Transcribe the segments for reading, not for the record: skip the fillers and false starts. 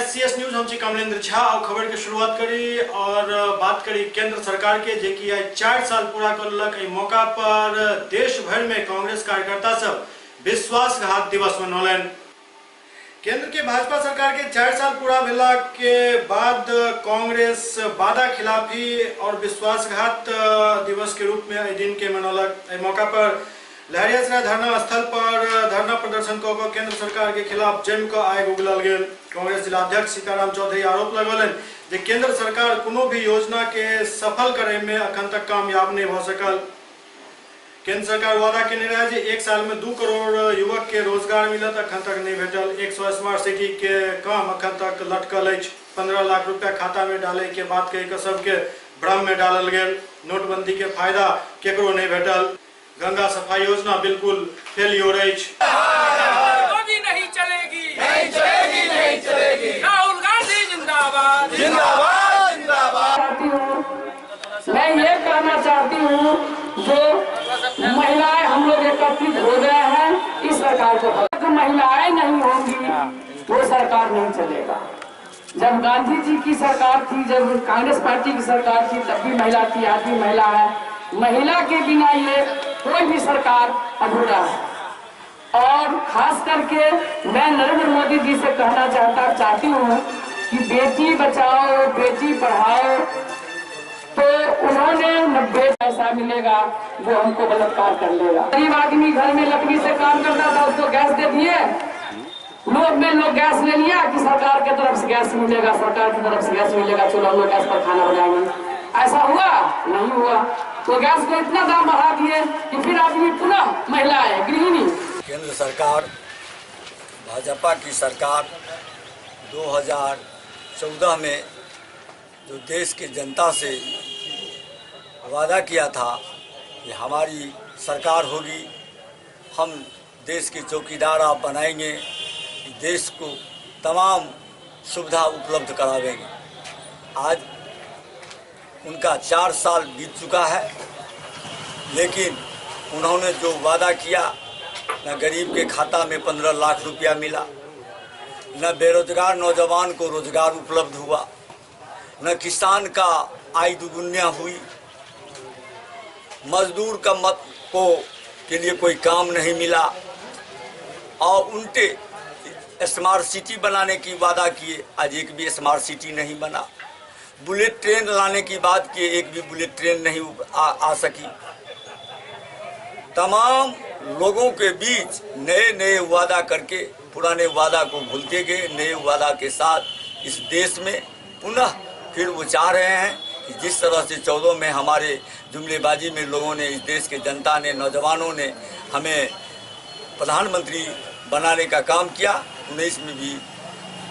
CS news हम कमलेंद्र झा और खबर की शुरुआत करी और बात करी केंद्र सरकार के जेकि आज 4 साल पूरा करलक। मौका पर देश भर में कांग्रेस कार्यकर्ता सब विश्वासघात दिवस मनौलन। केंद्र के भाजपा सरकार के 4 साल पूरा भेला के बाद कांग्रेस वादा खिलाफी और विश्वासघात दिवस के रूप में दिन के मनौलक। मौका पर लहरियासराय धरना स्थल पर धरना प्रदर्शन को केंद्र सरकार के खिलाफ जम कर आग उगलल गेल। कांग्रेस जिलाध्यक्ष सीताराम चौधरी आरोप लगौलन जे केंद्र सरकार कोनो भी योजना के सफल करे में अखन तक कामयाब नहीं भ सकल। केंद्र सरकार वादा केने रहे जे 1 साल में 2 करोड़ युवक के रोजगार मिलत, अखन तक नहीं भेटल। 100 स्मार्ट सिटी के काम अखन तक लटकल अछि। 15 लाख रुपया खाता में डाले के बात कही के सबके भ्रम में डालल गेल। नोटबंदी के फायदा केकरो नहीं भेटल। गंगा सफाई योजना बिल्कुल फेलियर अछि। मोदी नहीं चलेगी, नहीं चलेगी, नहीं चलेगी। राहुल गांधी जिंदाबाद, जिंदाबाद, जिंदाबाद। मैं ये कहना चाहती हूँ जो महिलाएं हम लोग एकत्रित हो गए हैं इस सरकार को, महिलाएं नहीं होंगी वो सरकार नहीं चलेगा। जब गांधी जी की सरकार थी, जब कांग्रेस पार्टी की सरकार थी, तब भी महिला थी, आज भी महिला है। महिला के बिना ये कोई भी सरकार अधूरा है। और खास करके मैं नरेंद्र मोदी जी से कहना चाहती हूँ कि बेटी बचाओ बेटी पढ़ाओ, तो उन्होंने 90 पैसा मिलेगा वो हमको बलात्कार कर लेगा। गरीब आदमी घर में लकड़ी से काम करता था, उसको गैस दे दिए, लोग गैस ले लिया कि सरकार की तरफ से गैस मिलेगा, सरकार की तरफ से गैस मिलेगा, चलो हम लोग गैस पर खाना बनाएंगे। ऐसा हुआ? नहीं हुआ। तो गैस को इतना दाम बढ़ा दिए कि फिर आदमी पुनः महिला है, गृहिणी। केंद्र सरकार, भाजपा की सरकार 2014 में जो देश की जनता से वादा किया था कि हमारी सरकार होगी, हम देश के चौकीदार आप बनाएंगे, देश को तमाम सुविधा उपलब्ध करावेंगे। आज उनका 4 साल बीत चुका है, लेकिन उन्होंने जो वादा किया, न गरीब के खाता में 15 लाख रुपया मिला, न बेरोजगार नौजवान को रोजगार उपलब्ध हुआ, न किसान का आय दुगुनिया हुई, मजदूर का के लिए कोई काम नहीं मिला। और उनके स्मार्ट सिटी बनाने की वादा किए, आज एक भी स्मार्ट सिटी नहीं बना। बुलेट ट्रेन लाने की बात किए, एक भी बुलेट ट्रेन नहीं आ सकी। तमाम लोगों के बीच नए वादा करके पुराने वादा को भूलते गए, नए वादा के साथ इस देश में पुनः फिर वो चाह रहे हैं कि जिस तरह से 14 में हमारे जुमलेबाजी में लोगों ने, इस देश के जनता ने, नौजवानों ने हमें प्रधानमंत्री बनाने का काम किया, 19 में भी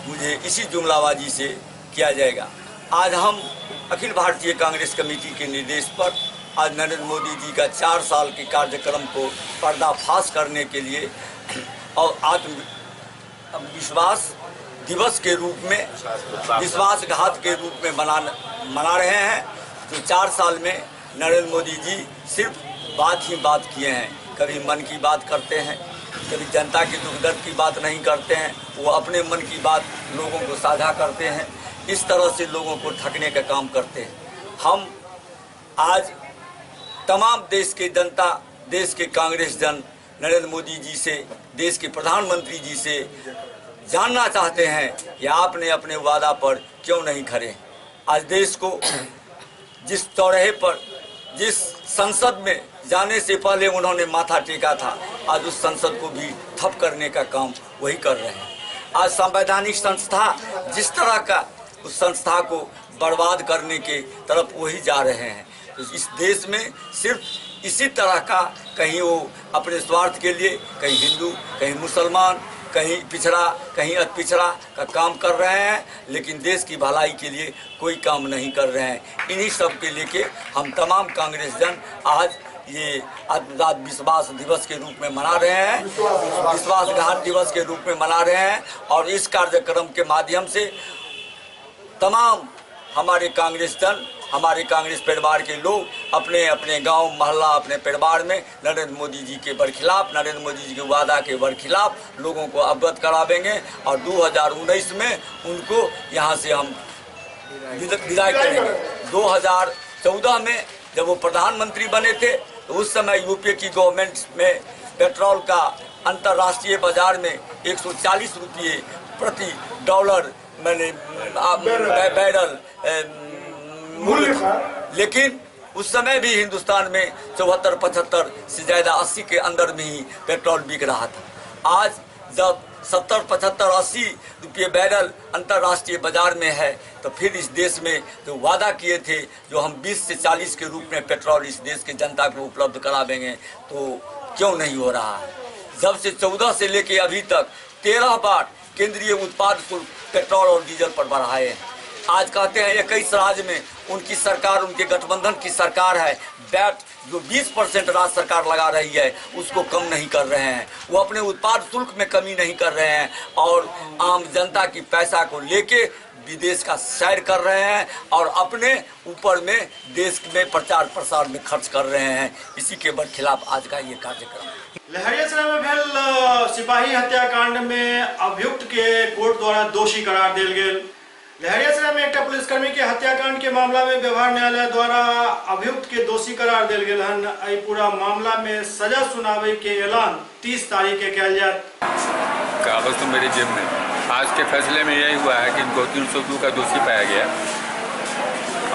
मुझे इसी जुमलाबाजी से किया जाएगा। आज हम अखिल भारतीय कांग्रेस कमेटी के निर्देश पर आज नरेंद्र मोदी जी का 4 साल के कार्यक्रम को पर्दाफाश करने के लिए और आत्मविश्वास दिवस के रूप में, विश्वासघात के रूप में मना रहे हैं। तो 4 साल में नरेंद्र मोदी जी सिर्फ बात ही बात किए हैं, कभी मन की बात करते हैं, कभी जनता की दुख दर्द की बात नहीं करते हैं, वो अपने मन की बात लोगों को साझा करते हैं, इस तरह से लोगों को ठगने का काम करते हैं। हम आज तमाम देश के जनता, देश के कांग्रेस जन नरेंद्र मोदी जी से, देश के प्रधानमंत्री जी से जानना चाहते हैं कि आपने अपने वादा पर क्यों नहीं खड़े। आज देश को जिस चौराहे पर, जिस संसद में जाने से पहले उन्होंने माथा टेका था, आज उस संसद को भी ठप करने का काम वही कर रहे हैं। आज संवैधानिक संस्था जिस तरह का, उस संस्था को बर्बाद करने के तरफ वही जा रहे हैं। तो इस देश में सिर्फ इसी तरह का, कहीं वो अपने स्वार्थ के लिए, कहीं हिंदू, कहीं मुसलमान, कहीं पिछड़ा, कहीं अति पिछड़ा का काम कर रहे हैं, लेकिन देश की भलाई के लिए कोई काम नहीं कर रहे हैं। इन्हीं सब के लेके हम तमाम कांग्रेस जन आज ये आत्मदात विश्वास दिवस के रूप में मना रहे हैं, विश्वासघात दिवस के रूप में मना रहे हैं। और इस कार्यक्रम के माध्यम से तमाम हमारे कांग्रेस जन, हमारे कांग्रेस परिवार के लोग अपने अपने गांव मोहल्ला, अपने परिवार में नरेंद्र मोदी जी के बरखिलाफ, नरेंद्र मोदी जी के वादा के बरखिलाफ लोगों को अवगत करावेंगे और 2019 में उनको यहाँ से हम विदाई करेंगे। 2014 में जब वो प्रधानमंत्री बने थे तो उस समय यूपीए की गवर्नमेंट में पेट्रोल का अंतर्राष्ट्रीय बाजार में 140 रुपये प्रति डॉलर बैरल मूल्य था, लेकिन उस समय भी हिंदुस्तान में 74-75 से ज़्यादा 80 के अंदर में ही पेट्रोल बिक रहा था। आज जब 70-75-80 रुपये बैरल अंतर्राष्ट्रीय बाजार में है तो फिर इस देश में जो वादा किए थे जो हम 20 से 40 के रूप में पेट्रोल इस देश की जनता को उपलब्ध करा देंगे तो क्यों नहीं हो रहा है। जब से 14 से लेके अभी तक 13 बार केंद्रीय उत्पाद शुल्क पेट्रोल और डीजल पर बढ़ाए हैं। आज कहते हैं 21 राज्य में उनकी सरकार, उनके गठबंधन की सरकार है, वैट जो 20% राज्य सरकार लगा रही है उसको कम नहीं कर रहे हैं, वो अपने उत्पाद शुल्क में कमी नहीं कर रहे हैं और आम जनता की पैसा को लेके विदेश का सैर कर रहे हैं और अपने ऊपर में देश में प्रचार प्रसार में खर्च कर रहे हैं। इसी के खिलाफ आज का ये कार्यक्रम। लहरियासराय में भेल सिपाही हत्याकांड में अभियुक्त के कोर्ट द्वारा दोषी करार देल गेल। लहरियासराय में एक पुलिसकर्मी के हत्याकांड के मामला में व्यवहार न्यायालय द्वारा अभियुक्त के दोषी करार देल गेल हन। एहि पूरा मामला में सजा सुनावे के ऐलान 30 तारीख के किया जाए। कागज तो मेरे जेब में। आज के फैसले में यही हुआ है कि इनको 302 का दोषी पाया गया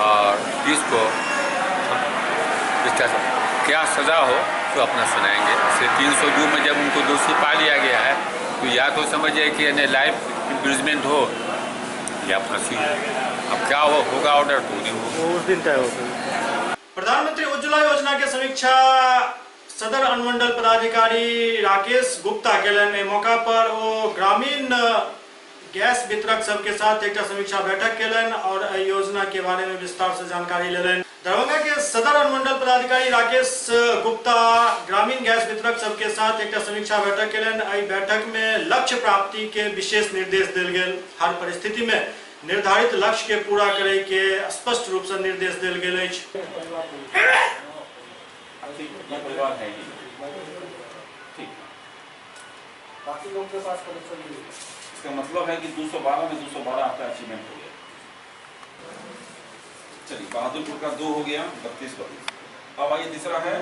और इसको इसका क्या सजा हो तो अपना सुनाएंगे। इसे 302 में जब उनको दोषी पा लिया गया है तो या तो समझिए कि यानी लाइफ इम्प्रिजमेंट हो या फांसी। अब क्या होगा ऑर्डर तो नहीं होगा, उस दिन तय होगा। प्रधानमंत्री उज्ज्वला योजना के समीक्षा सदर अनुमंडल पदाधिकारी राकेश गुप्ता के मौका पर वो ग्रामीण गैस वितरक सबके साथ एक समीक्षा बैठक केलन और योजना के बारे में विस्तार से जानकारी लेलन। दरभंगा के सदर अनुमंडल पदाधिकारी राकेश गुप्ता ग्रामीण गैस वितरक सबके साथ एक समीक्षा बैठक केलन। एहि बैठक में लक्ष्य प्राप्ति के विशेष निर्देश दिल गेल। हर परिस्थिति में निर्धारित लक्ष्य के पूरा करे के स्पष्ट रूप से निर्देश दिल गेल अछि। बाकी लोगों के पास कनेक्शन नहीं है। इसका मतलब है कि 212 में 212 आपका अचीवमेंट हो गया। चलिए बहादुरपुर का 2 हो गया, 32। अब आइए तीसरा है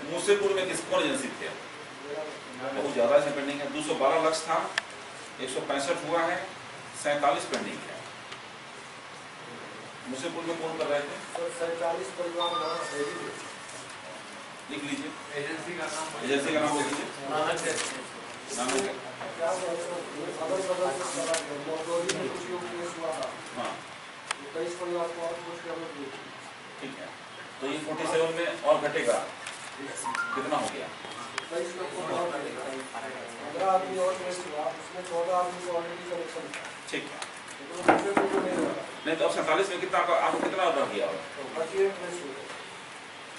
मूसेपुर में किस कौन एजेंसी थे, बहुत ज्यादा इसमें पेंडिंग है। 212 लक्ष्य था, 165 हुआ है, 47 पेंडिंग है। मूसेपुर में कौन कर रहे थे? 47 परिवार लिख लीजिए, एजेंसी का नाम लिख लीजिए। हाँ ठीक है, तो ये 47 में और घटेगा, कितना हो गया? 15 आदमी और उसमें 14 आदमी को ऑलरेडी कनेक्शन था। ठीक है, नहीं तो अब 47 में कितना आपको कितना ऑर्डर किया?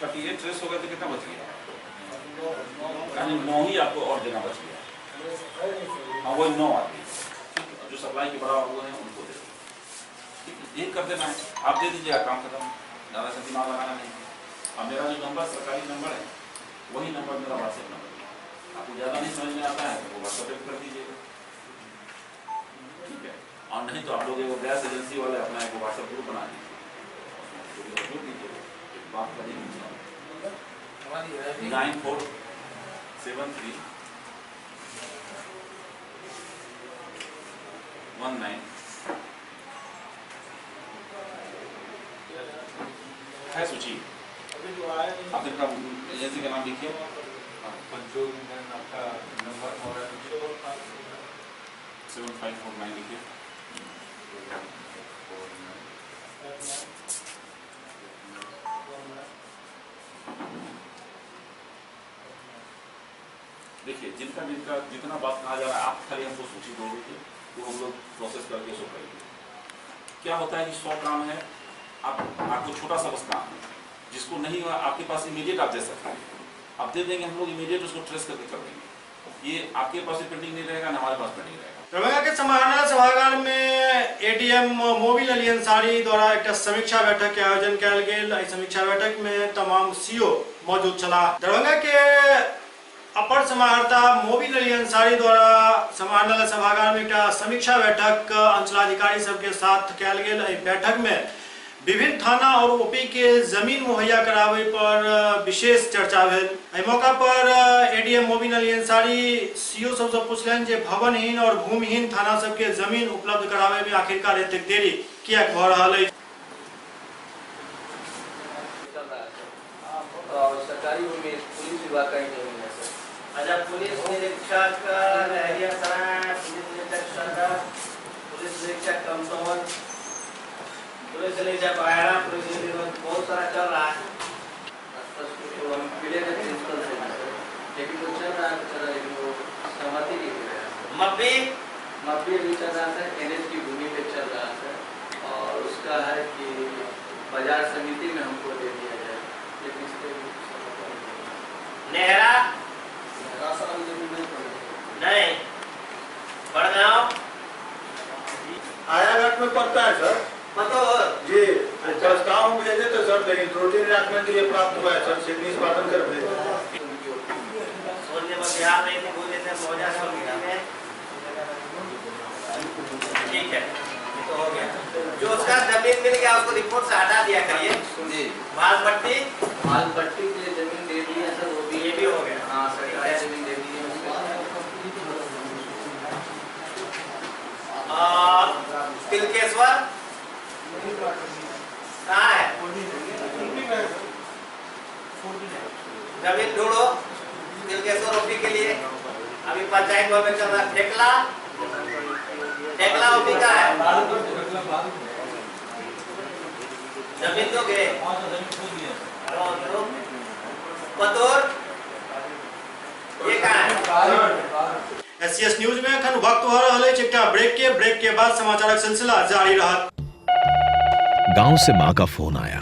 38 ट्रेस हो गया तो कितना बच गया? यानी 9 ही आपको और देना बच गया। हाँ वही 9 आदमी जो सप्लाई के बड़ा हुए हैं उनको दे दो। एक कर देना है, आप दे दीजिएगा, काम खत्म, ज़्यादा से दिमाग लगाना नहीं। अब मेरा जो नंबर सरकारी नंबर है वही नंबर मेरा व्हाट्सएप नंबर है। आपको ज़्यादा नहीं समझ में आता है तो वो व्हाट्सएप कर दीजिएगा, ठीक है। और नहीं तो आप लोग एक गैस एजेंसी वाले अपना एक व्हाट्सएप ग्रुप बना दीजिए, जुड़ दीजिए, बात करेंगे। 9473 19 है सूची। आप एजेंसी का नाम लिखिए, आपका नंबर और 7549 लिखिए। देखिए जितना बात कहा जा रहा है आप खाली हमको सूची दे दीजिए, तो हम लोग प्रोसेस करके उसको करेंगे। क्या होता है कि 100 काम है, आपको छोटा सा बस काम है, जिसको नहीं हुआ आपके पास इमीडिएट आप दे सकते हैं, आप दे देंगे, हम लोग इमीडिएट उसको ट्रेस करके कर देंगे। ये आपके पास पेंडिंग नहीं रहेगा ना हमारे पास पेंडिंग रहेगा। दरभंगा के समाहरणालय सभागार में एडीएम मोबिन अली अंसारी द्वारा एक समीक्षा बैठक के आयोजन किया गया। समीक्षा बैठक में तमाम सीओ मौजूद चला। दरभंगा के अपर समाहर्ता मोबिन अली अंसारी द्वारा समाहरणालय सभागार में एक समीक्षा बैठक अंचलाधिकारी सबके साथ किया गया। बैठक में विभिन्न थाना और ओपी के जमीन मुहैया करावे पर विशेष चर्चा भेल। मौका पर एडीएम मोबिन अली अंसारी सीओ सबसे पूछलन जे भवनहीन और भूमिहीन थाना सबके जमीन उपलब्ध करावे में आखिरकार एतेक देरी किया भ रहल है। सरकारी उम्मीद पुलिस विभाग का ही नहीं है सर। अच्छा, पुलिस निरीक्षक पुलिस निरीक्षक कमतौर पुलिस निरीक्षक आया, पुलिस निरीक्षक बहुत सारा चल रहा है। तो हम पीड़े के प्रिंसिपल से लेकिन वो चल रहा है लेकिन वो सहमति नहीं दे रहा। मब्बी भी चल रहा था, एनएच की भूमि पे चल रहा था और उसका है कि बाजार समिति में हमको दे दिया जाए। नेहरा नहीं बड़गांव आयाघाट में पड़ता है सर। जी प्रस्ताव भेजे तो सर, लेकिन त्रुटि निराकरण के लिए प्राप्त हुआ है सर। से निष्पादन कर भेजे ठीक है, तो हो गया। जो उसका जमीन मिल गया उसको रिपोर्ट से हटा दिया करिए। माल पट्टी के लिए जमीन दे दी है सर, वो भी ये भी हो गया। हाँ, सरकारी जमीन दे दी है। तिलकेश्वर कहाँ है? जमीन ढूंढो तिलकेश्वर ओपी के लिए। अभी पंचायत भवन में चल रहा है। टेकला ओपी का है। जमीन तो गए पतोर ये कहाँ है? एससीएस न्यूज में अखन वक्त हो रहा है चिट्टा ब्रेक के बाद समाचार सिलसिला जारी रहा। गांव से माँ का फोन आया।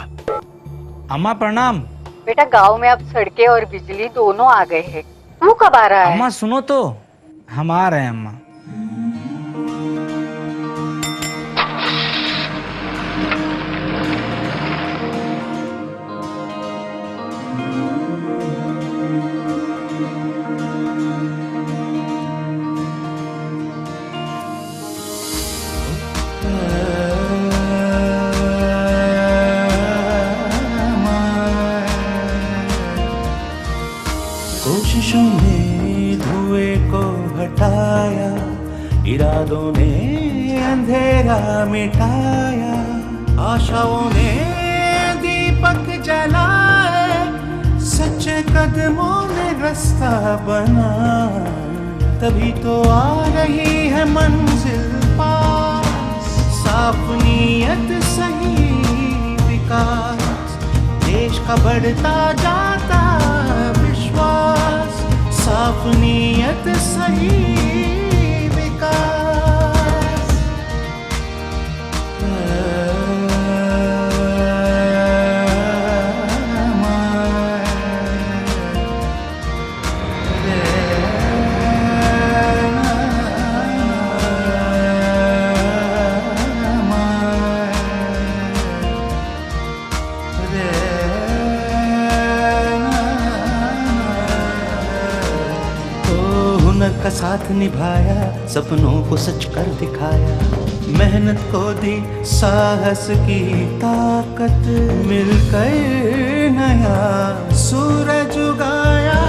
अम्मा प्रणाम। बेटा, गांव में अब सड़कें और बिजली दोनों आ गए हैं। तू कब आ रहा है? अम्मा सुनो तो, हम आ रहे हैं अम्मा। कोशिशों ने धुएं को हटाया, इरादों ने अंधेरा मिटाया, आशाओं ने दीपक जलाए, सच्चे कदमों ने रास्ता बनाया। तभी तो आ रही है मंजिल पास, साफ नीयत सही विकास, देश का बढ़ता जाता विश्वास, साफ नीयत सही विकास। का साथ निभाया, सपनों को सच कर दिखाया, मेहनत को दी साहस की ताकत, मिलकर नया सूरज उगाया।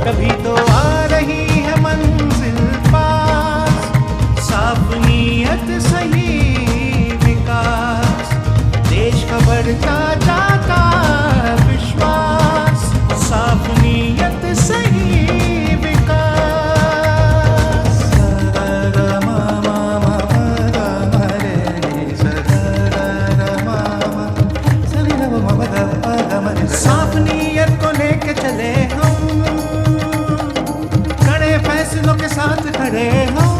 कभी तो आ रही है मंजिल पास, साफ नीयत सही विकास, देश का बढ़ता जाता विश्वास, साफ नीयत सही विकास। साफ नीयत को लेके चले हम, कड़े फैसलों के साथ खड़े हम,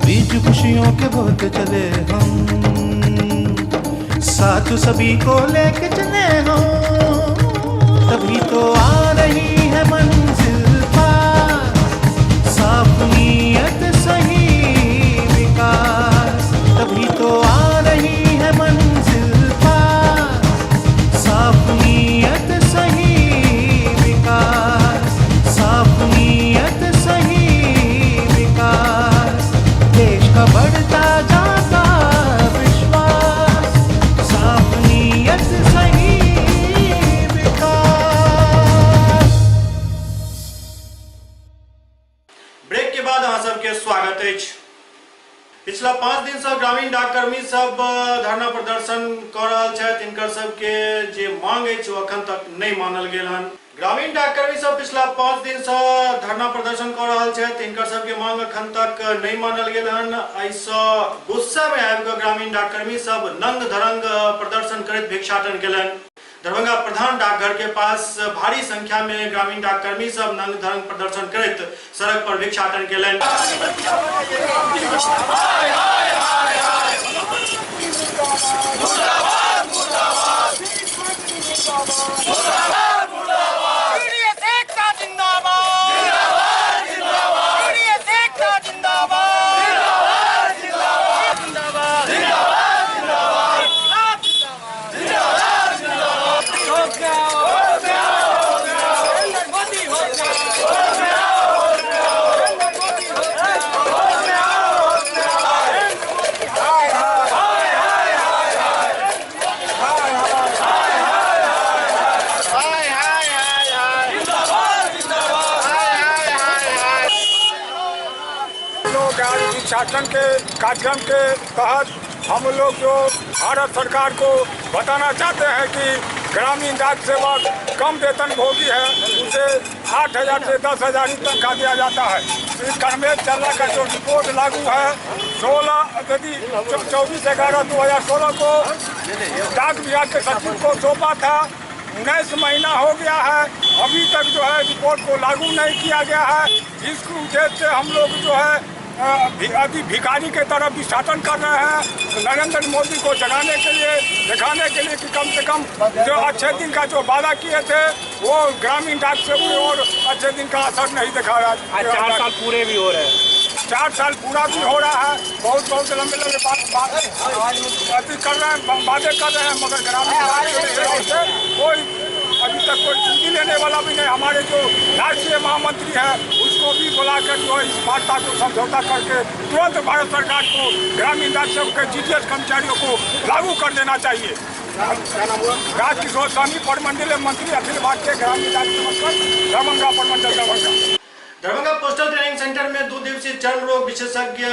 बीच खुशियों के बोते चले हम, साथ सभी को लेके चले हम। तभी तो आ रही है मंजिल बढ़ता जाता विश्वास, साफ नीयत सही विकास। ब्रेक के बाद अहाँ सबके स्वागत अछि। पिछला 5 दिन से ग्रामीण डाककर्मी सब धरना प्रदर्शन कर रहल छथि। इनकर सबके जे मांग अछि ओ अखन तक नहीं मानल गेल हन। ग्रामीण डाककर्मी सब पिछला 5 दिन से धरना प्रदर्शन कर रहल छथि। इनकर सबके मांग अखन तक नहीं मानल गेल हन। एहिसँ गुस्सा में आबि कऽ ग्रामीण डाककर्मी सब नंग धरंग प्रदर्शन करैत भिक्षाटन केलनि। दरभंगा प्रधान डाकघर के पास भारी संख्या में ग्रामीण डाककर्मी सब नंग धरंग प्रदर्शन करैत सड़क पर भिक्षाटन केलनि। शासन के कार्यक्रम के तहत हम लोग जो भारत सरकार को बताना चाहते हैं कि ग्रामीण डाक सेवक कम वेतनभोगी है, उसे 8,000 से 10,000 ही तनख्वाह दिया जाता है। इस कर्मेश चलना का जो रिपोर्ट लागू है 24/11/2016 को डाक विभाग के सचिव को सौंपा था। 19 महीना हो गया है, अभी तक जो है रिपोर्ट को लागू नहीं किया गया है। इसके उद्देश्य से हम लोग जो है अभी भिखारी के तरफ विस्थापन कर रहे हैं। नरेंद्र मोदी को जगाने के लिए, दिखाने के लिए कि कम से कम जो अच्छे दिन का जो वादा किए थे वो ग्रामीण डाक से और अच्छे दिन का असर नहीं दिखा रहा है। 4 साल पूरे भी हो रहे हैं, 4 साल पूरा भी हो रहा है। बहुत लंबे बात कर रहे हैं, वादे कर रहे हैं, मगर ग्रामीण डाक से कोई अभी तक कोई छुट्टी लेने वाला भी नहीं। हमारे जो राष्ट्रीय महामंत्री है उसको भी बुलाकर जो है इस वार्ता को समझौता करके तुरंत भारत सरकार को ग्रामीण डाक सेवक के GTS कर्मचारियों को लागू कर देना चाहिए। राजकिशोर स्वामी प्रमंडलीय मंत्री अखिल भारतीय ग्रामीण डाक सेवक दरभंगा प्रमंडल दरभंगा पोस्टल ट्रेनिंग सेंटर में 2 दिवसीय चर्म रोग विशेषज्ञ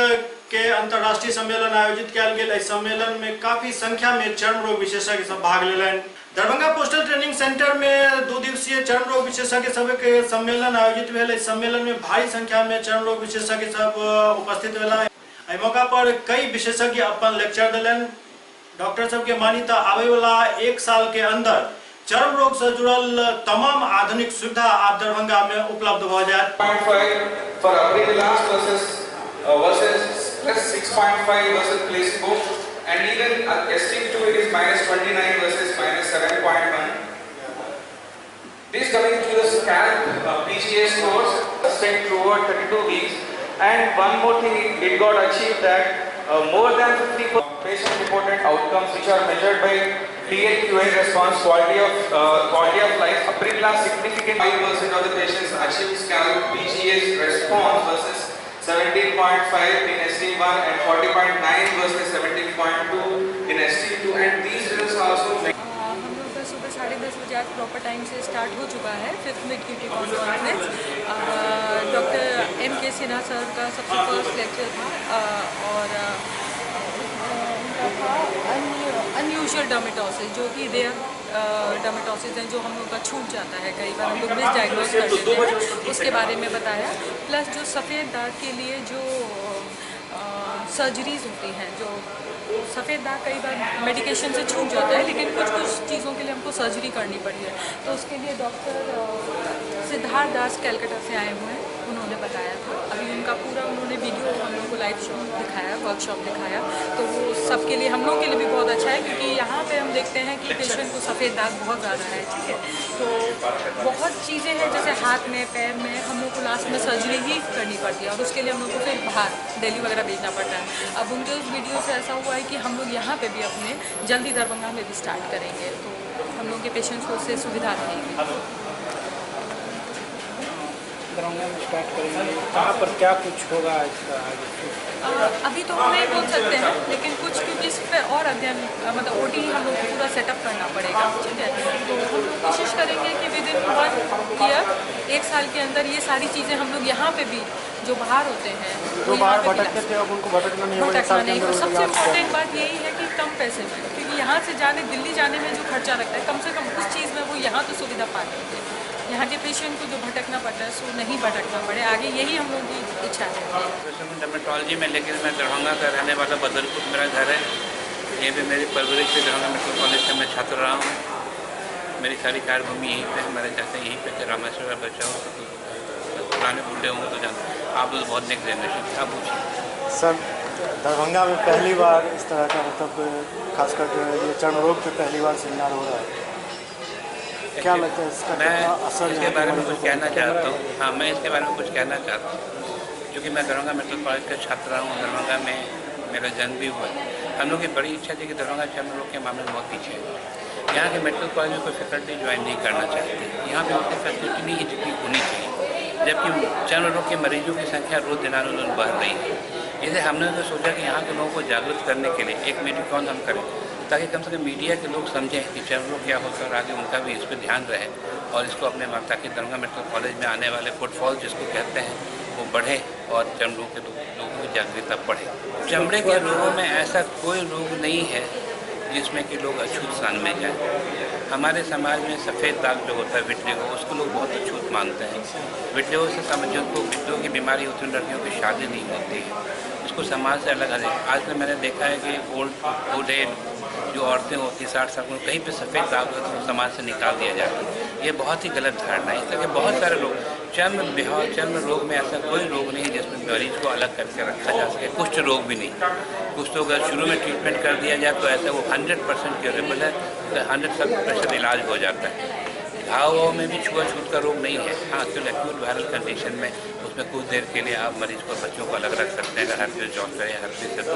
के अंतर्राष्ट्रीय सम्मेलन आयोजित किया गेल। इस सम्मेलन में काफी संख्या में चर्म रोग विशेषज्ञ सब भाग लेलनि। दरभंगा पोस्टल ट्रेनिंग सेंटर में 2 दिवसीय चर्म रोग विशेषज्ञ सब के सम्मेलन आयोजित भेल। इस सम्मेलन में भारी संख्या में चर्म रोग विशेषज्ञ सब उपस्थित भेला। एहि मौका पर कई विशेषज्ञ अपन लेक्चर देलनि। डॉक्टर सब के मानी त आवे वाला 1 साल के अंदर चर्म रोग से जुड़ल तमाम आधुनिक सुविधा आप दरभंगा में उपलब्ध भ जायत। 0.5 for upper glass versus 6.5 versus placebo, and even ST2 it is -29 versus -7.1. This coming through the SCALP PGS course spent throughout 32 weeks, and one more thing it got achieved that more than 50% patient reported outcomes which are measured by DLQA response, quality of life, upper class significant 5% of the patients achieved SCALP PGS response versus 17.5 in ST1 and 40.9 versus 17.2 in ST2, and these results are also हम लोग का सुबह 10:30 बजे आज proper time से start हो चुका है 5th mid QT conference. Doctor MK Sinha sir का सबसे फर्स्ट लेक्चर था और उनका था अनयूजुअल डर्मेटोसिस, जो कि रेयर डर्मेटोसिस है जो हम लोग का छूट जाता है, कई बार हम लोग मिसडायग्नोज कर देते हैं, उसके बारे में बताया। प्लस जो सफ़ेद दाग के लिए जो सर्जरीज होती हैं, जो सफ़ेद दाग कई बार मेडिकेशन से छूट जाता है, लेकिन कुछ चीज़ों के लिए हमको सर्जरी करनी पड़ी है, तो उसके लिए डॉक्टर सिद्धार्थ दास कलकत्ता से आए हुए हैं, उन्होंने बताया था। अभी उनका पूरा उन्होंने वीडियो हम लोग को लाइव शो दिखाया, वर्कशॉप दिखाया, तो वो सबके लिए, हम लोग के लिए भी बहुत अच्छा है, क्योंकि यहाँ पे हम देखते हैं कि पेशेंट को सफ़ेद दाग बहुत ज़्यादा है, ठीक है। तो बहुत चीज़ें हैं, जैसे हाथ में, पैर में, हम लोग को लास्ट में सर्जरी ही करनी पड़ती है, और उसके लिए हम लोग को फिर बाहर दिल्ली वगैरह भेजना पड़ता है। अब उनके उस वीडियो से ऐसा हुआ है कि हम लोग यहाँ पे भी अपने जल्दी दरभंगा में भी स्टार्ट करेंगे, तो हम लोग के पेशेंट्स को उससे सुविधा रहेगी। दरभंगा में स्टार्ट करेंगे, कहाँ पर क्या कुछ होगा इसका आगे? अभी तो हम नहीं बोल सकते हैं, लेकिन कुछ क्योंकि इस पर और अध्ययन मतलब OD हम लोग को पूरा सेटअप करना पड़ेगा, ठीक है। तो हम लोग कोशिश करेंगे कि विदिन 1 ईयर, 1 साल के अंदर ये सारी चीज़ें हम लोग यहाँ पे भी जो बाहर होते हैं जो बाहर भटकते थे अब उनको भटकना नहीं होगा। और सबसे इम्पोर्टेंट बात यही है कि कम पैसे में, क्योंकि यहाँ से जाने दिल्ली जाने में जो खर्चा लगता है कम से कम उस चीज़ में वो यहाँ तो सुविधा पा लेंगे। यहाँ के पेशेंट को जो भटकना पड़ता है सो नहीं भटकना पड़े आगे, यही हम लोगों की इच्छा है। डर्मेटोलॉजी में, लेकिन मैं दरभंगा का रहने वाला, बदरपुर मेरा घर है। ये भी मेरी परवरिश से दरभंगा मेडिकल कॉलेज से मैं छात्र रहा हूँ। मेरी सारी कार्यभूमि यहीं पे, हमारे चाहते यहीं पे थे। रामेश्वर बच्चा पुराने बूढ़े होंगे तो जानते, आप लोग बहुत नेक्स्ट जनरेशन क्या पूछिए। सर दरभंगा में पहली बार इस तरह का मतलब खासकर जो है ये चर्म रोग पे पहली बार सेमिनार हो रहा है, क्या लगता है इसका कितना असर? इसके बारे में कुछ कहना चाहता हूँ। हाँ, मैं इसके बारे में कुछ कहना चाहता हूँ, क्योंकि मैं दरभंगा मेडिकल कॉलेज का छात्र रहा हूँ। दरभंगा में मेरा जन्म भी हुआ। हम लोग की बड़ी इच्छा थी कि दरभंगा चर्म रोग के मामले में बहुत पीछे है। यहाँ के मेडिकल कॉलेज में कोई फैकल्टी ज्वाइन नहीं करना चाहती। यहाँ पे उतनी फैसिलिटी नहीं है जितनी होनी चाहिए, जबकि चर्म रोग के मरीजों की संख्या रोज दिनानुदिन बढ़ रही है। इसलिए हमने तो सोचा कि यहाँ के लोगों को जागरूक करने के लिए एक मीडिकॉन हम करें, ताकि कम से कम मीडिया के लोग समझें कि चर्म रोग क्या होता है और आगे उनका भी इस पर ध्यान रहे और इसको अपने ताकि दरभंगा मेडिकल कॉलेज में आने वाले फुटफॉल जिसको कहते हैं वो बढ़े और चर्म रोग के लोगों की जागरूकता बढ़े। चमड़े के रोगों में ऐसा कोई रोग नहीं है जिसमें कि लोग अछूत स्थान में जाए। हमारे समाज में सफ़ेद दाग जो होता है विट्लिगो, उसको लोग बहुत अछूत मानते हैं। विट्लिगो से समझो तो विट्लिगो की बीमारी होती है, लड़कियों की शादी नहीं होती है, इसको समाज से अलग है। आज मैंने देखा है कि ओल्ड एज जो औरतें होती हैं 60 साल में, कहीं पे सफ़ेद दाग होता है तो समाज से निकाल दिया जाता है। ये बहुत ही गलत धारणा है। इस तरह के बहुत सारे लोग चर्म रोग में ऐसा कोई रोग नहीं है जिसमें मरीज को अलग करके रखा जा सके। कुष्ठ रोग भी नहीं। कुष्ठ रोग अगर शुरू में ट्रीटमेंट कर दिया जाए तो ऐसा वो 100% क्योरेबल है, 100% इलाज हो जाता है। घाव में भी छुआछूत का रोग नहीं है। हाँ, तो एक्यूट वायरल कंडीशन में उसमें कुछ देर के लिए आप मरीज को, बच्चों को अलग रख सकते हैं अगर हर्पीस जॉन्स्टर या हर्पीस है तो।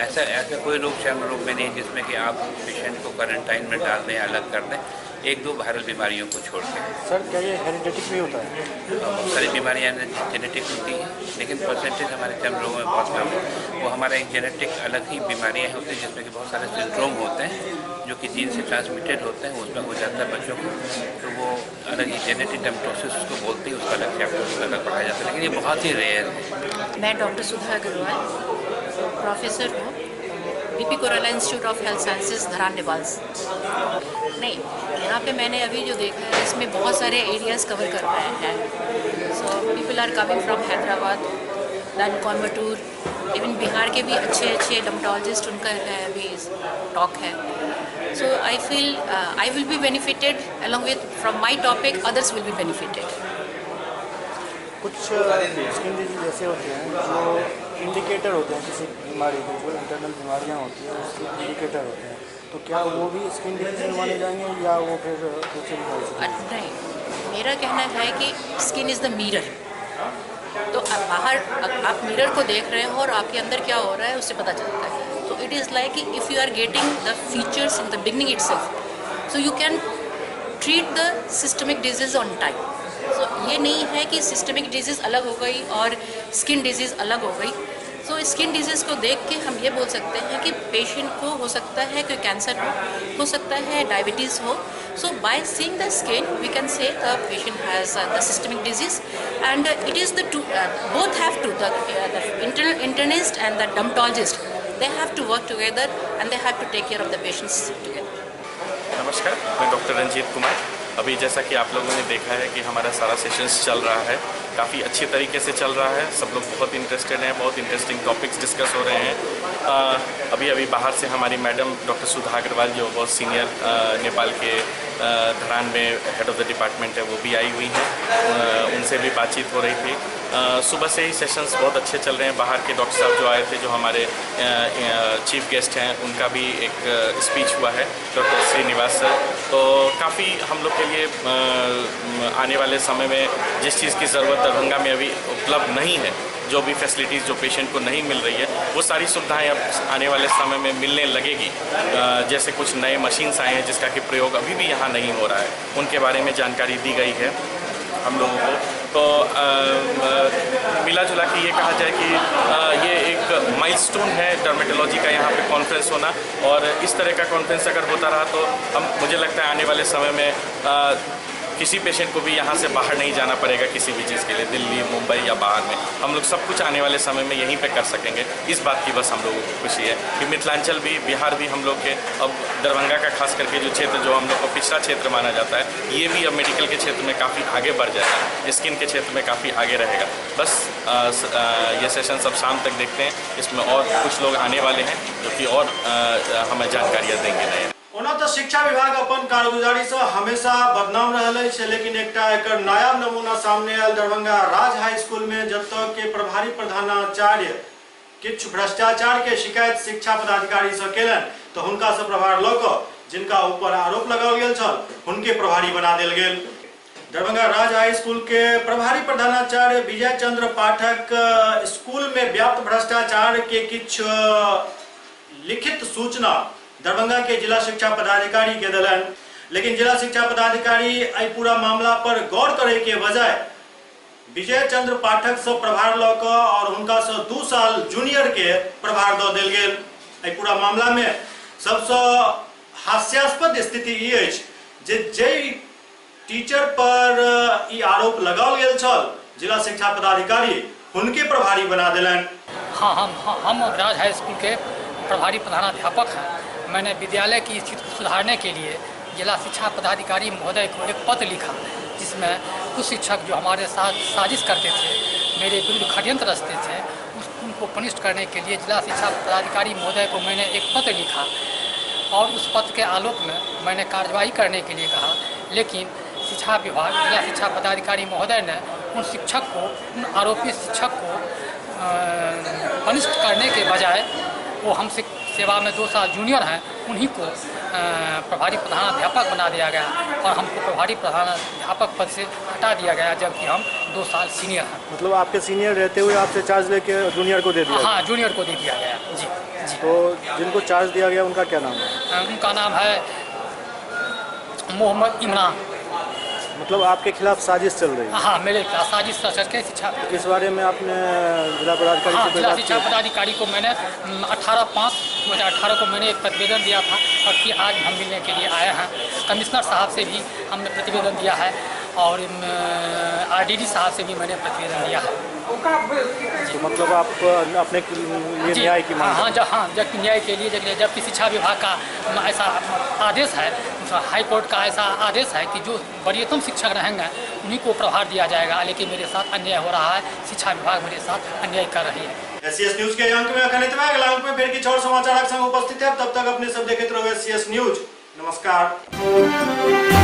ऐसा कोई रोग चर्म रोग में नहीं जिसमें कि आप पेशेंट को क्वारंटाइन में डाल दें, अलग कर दें, 1-2 वायरल बीमारियों को छोड़ के। सर क्या ये हेरिडेटिक भी होता है? बहुत सारी बीमारियाँ जेनेटिक होती हैं, लेकिन परसेंटेज हमारे चर्म रोगों में बहुत कम है। वो हमारा एक जेनेटिक अलग ही बीमारियाँ होती हैं जिसमें कि बहुत सारे सिंड्रोम होते हैं जो कि जीन से ट्रांसमिटेड होते हैं, उसमें हो जाता है बच्चों को, तो वो अलग ही जेनेटिक डर्मेटोसिस उसको बोलते हैं, उसका अलग चैप्टर अलग पढ़ाया जाता है, लेकिन ये बहुत ही रेयर है। मैं डॉक्टर सुधा अग्रवाल, प्रोफेसर हूँ, BP कोराला institute of health sciences Dharan निवास। नहीं, यहाँ पे मैंने अभी जो देखा है इसमें बहुत सारे एरियाज़ कवर कर रहे हैं। So people are coming from Hyderabad, then Coimbatore, even Bihar के भी अच्छे डर्मेटोलॉजिस्ट उनका है अभी टॉक है। So I feel I will be benefited along with from my topic, others will be benefited. कुछ स्किन डिजीज ऐसे होते हैं जो इंडिकेटर होते हैं किसी बीमारी के, जो इंटरनल बीमारियां होती हैं उसके इंडिकेटर होते हैं, तो क्या वो भी स्किन डिजीज माने जाएंगे या वो फिर दूसरी बीमारी? नहीं, मेरा कहना है कि स्किन इज़ द मिरर। तो बाहर आप मिरर को देख रहे हो और आपके अंदर क्या हो रहा है उससे पता चलता है। तो it is like if you are getting the features in the beginning itself, so you can treat the systemic disease on time. So ये नहीं है कि सिस्टमिक डिजीज़ अलग हो गई और स्किन डिजीज़ अलग हो गई। सो स्किन डिजीज़ को देख के हम ये बोल सकते हैं कि पेशेंट को हो सकता है कोई कैंसर हो सकता है डायबिटीज़ हो। So by seeing the skin we can say the patient has the systemic disease and it is the to both have to the internist and the dermatologist, they have to work together and they have to take care of the patients together. नमस्कार, मैं doctor Ranjit Kumar. अभी जैसा कि आप लोगों ने देखा है कि हमारा सारा सेशंस चल रहा है, काफ़ी अच्छी तरीके से चल रहा है। सब लोग बहुत इंटरेस्टेड हैं, बहुत इंटरेस्टिंग टॉपिक्स डिस्कस हो रहे हैं। अभी बाहर से हमारी मैडम डॉक्टर सुधा अग्रवाल जो बहुत सीनियर नेपाल के धरान में हेड ऑफ़ द डिपार्टमेंट है वो भी आई हुई हैं, उनसे भी बातचीत हो रही थी। सुबह से ही सेशंस बहुत अच्छे चल रहे हैं। बाहर के डॉक्टर साहब जो आए थे, जो हमारे चीफ गेस्ट हैं, उनका भी एक स्पीच हुआ है, डॉक्टर श्रीनिवास सर। तो काफ़ी हम लोग के लिए आने वाले समय में जिस चीज़ की ज़रूरत दरभंगा में अभी उपलब्ध नहीं है, जो भी फैसिलिटीज़ जो पेशेंट को नहीं मिल रही है, वो सारी सुविधाएं अब आने वाले समय में मिलने लगेगी। जैसे कुछ नए मशीन्स आए हैं जिसका कि प्रयोग अभी भी यहाँ नहीं हो रहा है, उनके बारे में जानकारी दी गई है हम लोगों को। तो मिला जुला के ये कहा जाए कि ये एक माइलस्टोन है डर्मेटोलॉजी का यहाँ पे कॉन्फ्रेंस होना, और इस तरह का कॉन्फ्रेंस अगर होता रहा तो मुझे लगता है आने वाले समय में किसी पेशेंट को भी यहाँ से बाहर नहीं जाना पड़ेगा किसी भी चीज़ के लिए, दिल्ली, मुंबई या बाहर में हम लोग सब कुछ आने वाले समय में यहीं पे कर सकेंगे। इस बात की बस हम लोगों को खुशी है कि मिथिलांचल भी, बिहार भी हम लोग के, अब दरभंगा का खास करके जो क्षेत्र जो हम लोग को पिछड़ा क्षेत्र माना जाता है, ये भी अब मेडिकल के क्षेत्र में काफ़ी आगे बढ़ जाएगा, स्किन के क्षेत्र में काफ़ी आगे रहेगा। बस ये सेशन सब शाम तक देखते हैं, इसमें और कुछ लोग आने वाले हैं जो कि और हमें जानकारियाँ देंगे नए। ओना तो शिक्षा विभाग अपन कारगुजारी से हमेशा बदनाम रहले छे, लेकिन एकटा एकर नायाब नमूना सामने आयल दरभंगा राज हाई स्कूल में, जतऽ के प्रभारी प्रधानाचार्य किछ भ्रष्टाचार के शिकायत शिक्षा पदाधिकारी से केलन, तो हुनका से प्रभार लऽ कऽ जिनका ऊपर आरोप लगाओल गेल छल हुनके प्रभारी बना देल गेल। दरभंगा राज हाई स्कूल के प्रभारी प्रधानाचार्य विजय चंद्र पाठक स्कूल में व्याप्त भ्रष्टाचार के किछ लिखित सूचना दरभंगा के जिला शिक्षा पदाधिकारी के दिलन, लेकिन जिला शिक्षा पदाधिकारी आई पूरा मामला पर गौर करे के बजाय विजय चंद्र पाठक से प्रभार लऽ कऽ और हुनका से 2 साल जूनियर के प्रभार दऽ देल गेल। आई पूरा मामला में सबसे हास्यास्पद स्थिति ई अछि जे टीचर पर ई आरोप लगाओल गेल छल, जिला शिक्षा पदाधिकारी हुनके प्रभारी बना देलन। हाँ, हम राज हाई स्कूल के प्रभारी प्रधानाध्यापक हैं। मैंने विद्यालय की स्थिति को सुधारने के लिए जिला शिक्षा पदाधिकारी महोदय को एक पत्र लिखा, जिसमें कुछ शिक्षक जो हमारे साथ साजिश करते थे, मेरे विरुद्ध षड्यंत्र रचते थे, उनको पनिष्ट करने के लिए जिला शिक्षा पदाधिकारी महोदय को मैंने एक पत्र लिखा और उस पत्र के आलोक में मैंने कार्रवाई करने के लिए कहा। लेकिन शिक्षा विभाग, जिला शिक्षा पदाधिकारी महोदय ने उन शिक्षक को, उन आरोपी शिक्षक को पनिष्ट करने के बजाय वो हमसे सेवा में 2 साल जूनियर हैं, उन्हीं को प्रभारी प्रधानाध्यापक बना दिया गया और हमको प्रभारी प्रधानाध्यापक पद से हटा दिया गया, जबकि हम 2 साल सीनियर हैं। मतलब आपके सीनियर रहते हुए आपसे चार्ज लेके जूनियर को दे दिया? हाँ, जूनियर को दे दिया गया। जी। तो जिनको चार्ज दिया गया उनका क्या नाम है? उनका नाम है मोहम्मद इमरान। मतलब आपके खिलाफ साजिश चल रही है? हाँ, मेरे खिलाफ साजिश रच के शिक्षा। इस बारे में आपने जिला पदाधिकारी से जिला शिक्षा पदाधिकारी को मैंने 18/5/2018 को मैंने एक प्रतिवेदन दिया था और फिर आज हम मिलने के लिए आए हैं। कमिश्नर साहब से भी हमने प्रतिवेदन दिया है और RDD साहब से भी मैंने प्रतिवेदन दिया है। तो मतलब आप अपने लिए न्याय की मांग? हाँ, जब न्याय के लिए, जबकि शिक्षा विभाग का ऐसा आदेश है, हाई कोर्ट का ऐसा आदेश है कि जो वरीयतम शिक्षक रहेंगे उन्हीं को प्रभार दिया जाएगा, लेकिन मेरे साथ अन्याय हो रहा है, शिक्षा विभाग मेरे साथ अन्याय कर रही है। SCS न्यूज के अंक में अखन इतना, अगला अंक में फिर किछु और समाचार संग उपस्थित है। तब तक अपने सब देखते रहो SCS न्यूज। नमस्कार।